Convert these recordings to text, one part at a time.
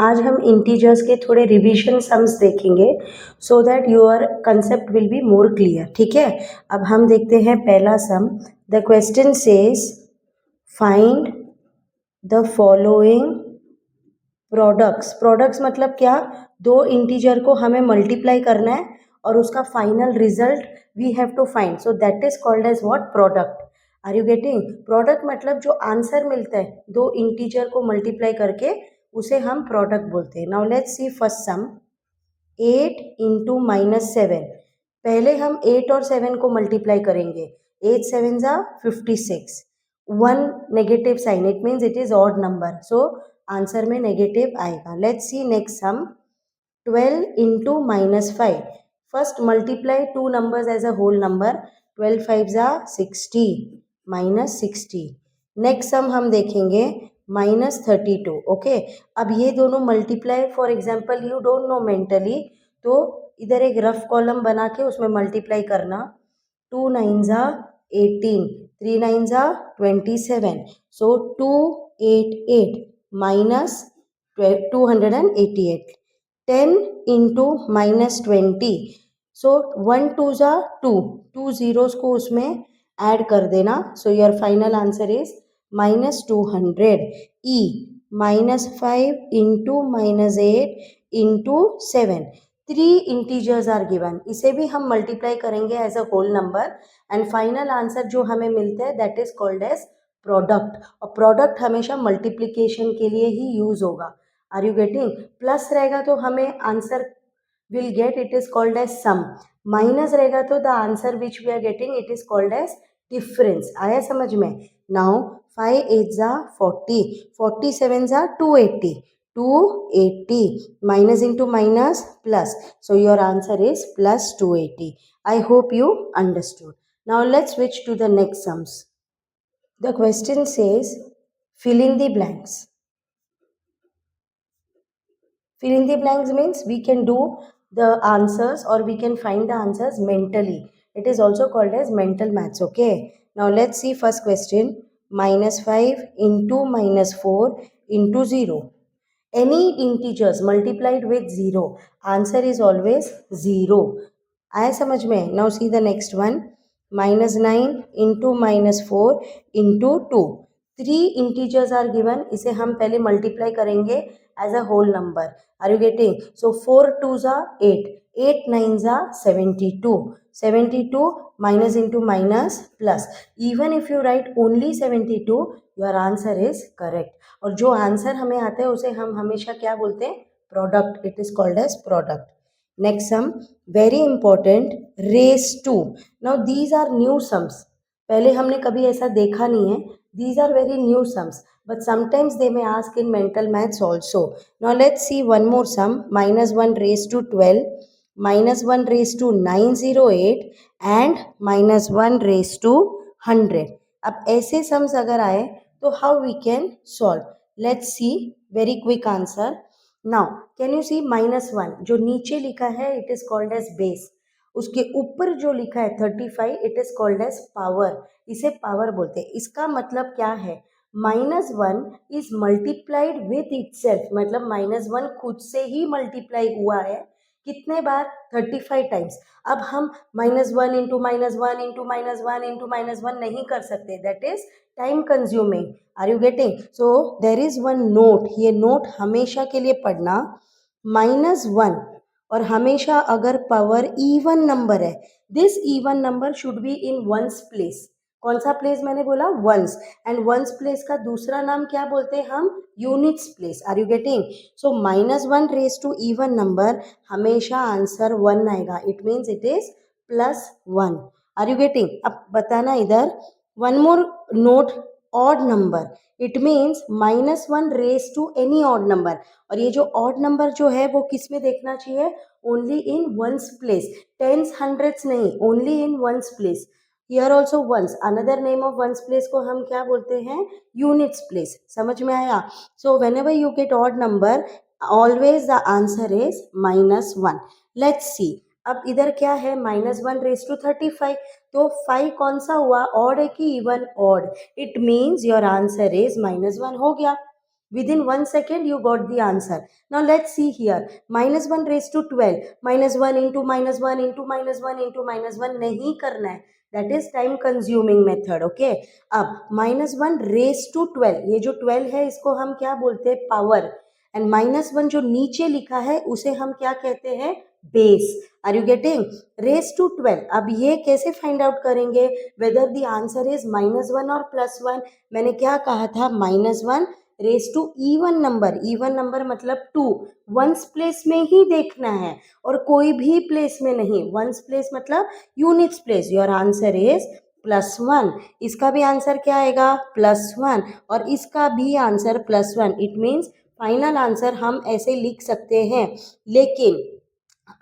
आज हम इंटीजर्स के थोड़े रिवीजन सम्स देखेंगे so that your concept will be more clear. ठीक है, अब हम देखते हैं पहला sum. The question says find the following products. Products मतलब क्या, दो इंटीजर को हमें मल्टीप्लाई करना है और उसका final result we have to find, so that is called as what, product. Are you getting? Product मतलब जो आंसर मिलता है दो इंटीजर को मल्टीप्लाई करके, उसे हम प्रोडक्ट बोलते हैं। Now let's see first sum, 8 into -7। पहले हम 8 और 7 को मल्टीप्लाई करेंगे। 8 7 ज़ा 56, 1 negative sign, it means it is odd number, so answer में नेगेटिव आएगा। Let's see next sum, 12 into -5। First multiply two numbers as a whole number, 12 5 ज़ा 60, -60। Next sum हम देखेंगे -32। ओके, अब ये दोनों multiply, for example you don't know mentally, तो इधर एक रफ कॉलम बना के उसमें मल्टीप्लाई करना। 2 9 ज़ा 18, 3 9 ज़ा 27, सो 288 माइनस 288। 10 इंटू -20, सो 1 2 ज़ा 2, 2 zeros को उसमें ऐड कर देना, so your final answer is -200। E -5 into -8 into 7, 3 integers are given, इसे भी हम मल्टीप्लाई करेंगे as a whole number and final answer जो हमें मिलता है that is called as product. और प्रोडक्ट हमेशा मल्टीप्लिकेशन के लिए ही यूज होगा। Are you getting? प्लस रहेगा तो हमें answer will get, it is called as sum. Minus रहेगा तो the answer which we are getting, it is called as difference. आया समझ में? नाउ 5 8 ज़ा 40, 47 ज़ा 280, 280 minus into minus plus, so your answer is plus 280. I hope you understood. Now let's switch to the next sums. The question says fill in the blanks. Fill in the blanks means we can do the answers or we can find the answers mentally. It is also called as mental maths. Okay, now let's see first question, -5 into -4 into 0. Any integers multiplied with 0, answer is always 0. आया समझ में? Now see the next one, -9 into -4 into 2. 3 integers are given, इसे हम पहले multiply करेंगे as a whole number. Are you getting? So 4 2 ज़ा 8, 8 9 ज़ा 72, 72 minus into minus plus. Even if you write only 72, your answer is correct. और जो answer हमें आता है उसे हम हमेशा क्या बोलते हैं? Product. It is called as product. Next sum, very important, raise to. Now these are new sums, पहले हमने कभी ऐसा देखा नहीं है। These are very new sums, but sometimes they may ask in mental maths also. Now let's see one more sum, -1 raised to 12, -1 raised to 908 and -1 raised to 100. अब ऐसे sums अगर आए तो how we can solve? Let's see very quick answer. Now can you see -1 जो नीचे लिखा है it is called as base, उसके ऊपर जो लिखा है 35 it is called as power, इसे पावर बोलते हैं। इसका मतलब क्या है? -1 इज मल्टीप्लाइड विथ इटसेल्फ, मतलब -1 खुद से ही मल्टीप्लाई हुआ है। कितने बार? 35 टाइम्स। अब हम -1 इंटू -1 इंटू -1 इंटू -1 नहीं कर सकते, that is time consuming. Are you getting? So there is one note, ये नोट हमेशा के लिए पढ़ना, -1 और हमेशा अगर पावर इवन नंबर है, this even number should be in ones place. कौन सा प्लेस मैंने बोला? वंस। एंड वंस प्लेस का दूसरा नाम क्या बोलते हैं हम? Units place. Are you getting? So -1 raise to even number, हमेशा आंसर 1 आएगा, it means it is +1। Are you getting? अब बताना इधर, one more note, odd number, it means -1 raise to any odd number. और ये जो ऑड नंबर जो है वो किस में देखना चाहिए? Only in ones place, tens hundreds नहीं, only in ones place. Here also ones, another name of ones place को हम क्या बोलते हैं? Units place. समझ में आया? So whenever you get odd number, always the answer is -1। Let's see, अब इधर क्या है? -1 रेज टू 35, तो 5 कौन सा हुआ? ऑड है कि even? Odd. It means your answer is -1 हो गया। Within 1 second, you got the answer. Now let's see here. Minus 1 raised to 12. Minus 1 into minus 1 into minus 1 into minus 1 नहीं करना है. That is time consuming method. Okay. अब minus 1 raised to 12. ये जो 12 है इसको हम क्या बोलते हैं? Power. एंड माइनस वन जो नीचे लिखा है उसे हम क्या कहते हैं? Base. Are you getting? Raise to 12. अब ये कैसे फाइंड आउट करेंगे whether the answer is minus one और प्लस वन? मैंने क्या कहा था? Minus one raise to even number. Even number मतलब 2. वंस प्लेस में ही देखना है और कोई भी प्लेस में नहीं. वंस प्लेस मतलब units place. Your answer is plus one. इसका भी आंसर क्या आएगा? Plus one. और इसका भी answer plus one. It means final answer हम ऐसे लिख सकते हैं. लेकिन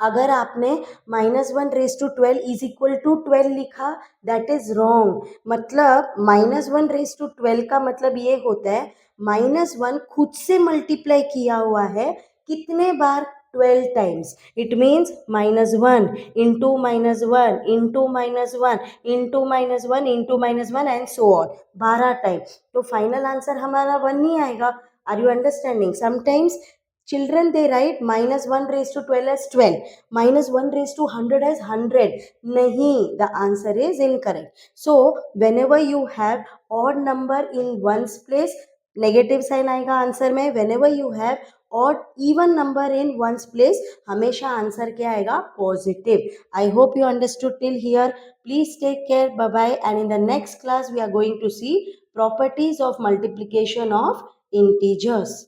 अगर आपने minus one raise to 12 is equal to 12 लिखा, दैट इज रॉन्ग. मतलब माइनस वन रेस टू 12 का मतलब ये होता है माइनस वन खुद से मल्टीप्लाई किया हुआ है कितने बार? 12 times. It means minus one into minus one into minus one into minus one into minus one and so on. 12 time. तो फाइनल आंसर हमारा वन नहीं आएगा. Are you understanding? Sometimes children they write minus 1 raised to 12 as 12, minus 1 raised to 100 as 100. Nahi, the answer is incorrect. So whenever you have odd number in ones place, negative sign आएगा answer में. whenever you have odd even number in ones place, हमेशा answer क्या आएगा? Positive. I hope you understood till here. Please take care. Bye bye. And in the next class we are going to see properties of multiplication of integers.